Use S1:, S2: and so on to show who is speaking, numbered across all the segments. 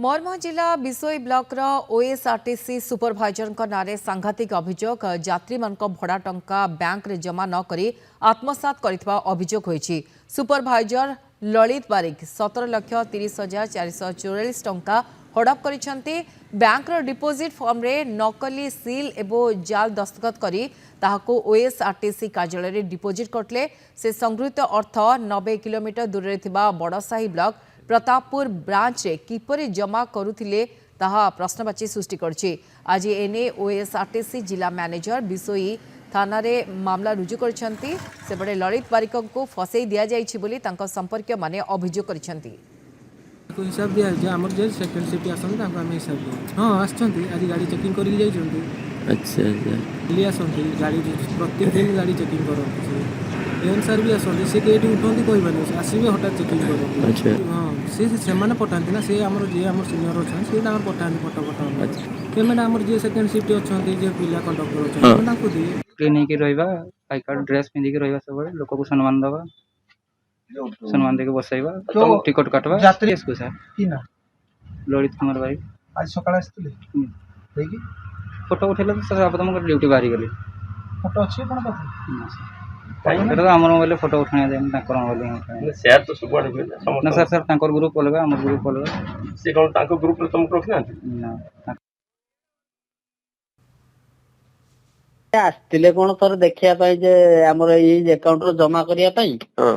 S1: मयूरभंज जिला Bisoi block OSRTC supervisor नारे सांघातिक अभियोग यात्री भड़ा टंका बैंक रे जमा न करी आत्मसात करथिबा अभियोग होईछि। सुपरभाइजर ललित बारिक 17,30,444 टंका हड़प करिसेंती। बैंक रो डिपोजिट फॉर्म रे नकली सील एवं जाल दस्तखत करी ताहाको ओएसआरटीसी कार्यालय रे डिपोजिट करतले। से संगृहीत अर्थ 90 किलोमीटर दूर रे थिबा बड़साही ब्लॉक प्रतापपुर ब्रांच रे किपरि जमा करुथिले ताहा प्रश्नवाची सृष्टि करछि। आज एने ओएसआरटीसी जिला मैनेजर बिसोई थाना रे मामला रुजु करछंती। सेबडे ललित बारिक को फसई दिया जाइछि बोली तांको संपर्क माने अभियोग करछंती।
S2: हिसाब दिया जे हमर जे सेकंड सिटी आसन तांको हम हिसाब दिया। हां आछंती आज गाड़ी चेकिंग करि जाइछंती।
S3: अच्छा अच्छा
S2: ले आसंती गाड़ी प्रत्येक दिन गाड़ी चेकिंग करंती। एन सर भी आसंती से केटी उठंती कहबानी आसीबे हटात चेकिंग करंती।
S3: अच्छा
S2: हां से माने पठांती ना से हमर जे हमर सीनियर अछन से हमर पठांती फटो
S3: अच्छा
S2: पेमेंट हमर जे सेकंड सिटी अछंती जे पिला कंडक्टर अछन तांको दिए
S4: ट्रेन की रहिबा आई कार्ड ड्रेस पिंदी के रहिबा सब लोक को सम्मान दबा सम्मान देके बसाइबा टिकट काटबा
S5: यात्री
S4: इसको सर
S5: की ना
S4: ललित कुमार भाई
S5: आज सकाळ आस्थिले देखि
S4: फोटो उठेला तो सर आप तुम ड्यूटी बाहरी गली
S5: फोटो अछि कोन पाथे
S4: एटा हमर मोबाइल फोटो उठाने दे ताकर मोबाइल
S6: शेयर तो सब आड़े
S4: ना सर सर ताकर ग्रुप अलगा हमर ग्रुप अलगा
S6: से कौन तांको ग्रुप रे तुम रखना
S4: ना
S7: आसथिले कोन थोर देखिया पाई जे हमर ई अकाउंट रो जमा करिया पाई
S3: हां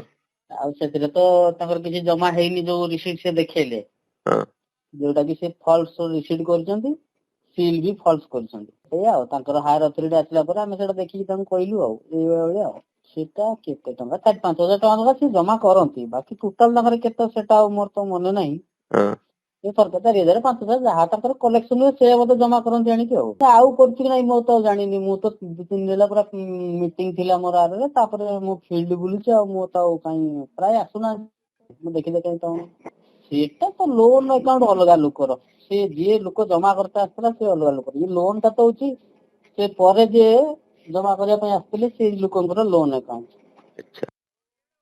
S7: आ सेतिरे तो ताकर किछि जमा हेइनी जो रिसीट से देखैले
S3: हां
S7: जोटा कि से फॉल्स रिसीट करछंती सील भी फॉल्स करछंती ए आ ताकर हायर अथॉरिटी आसला पर हम सेटा देखि तां कहलु आ ए बेले आ सेटा केते टंका 4-5,000 टंका से जमा करंती बाकी टोटल ताकर केते सेटा मोर तो मने नाही
S3: हां
S7: ये सरकार 4,000 5,000 जहाँ तक कलेक्शन हुए से मत जमा करते आनिक आउ कर नहीं तो जानी मु तो 2-3 दिन पूरा मीटिंग थिला मोर आरे तापर मु फील्ड बुलुची आ मु तो काई प्राय आसुना मु देखि देखि तो सेटा तो लोन अकाउंट अलगा लोकर से जे लोक जमा करता आसला से अलगा लोकर ये लोन ता तो होची से परे जे जमा करिया पय आस्थिले से लोकंकर लोन अकाउंट
S3: अच्छा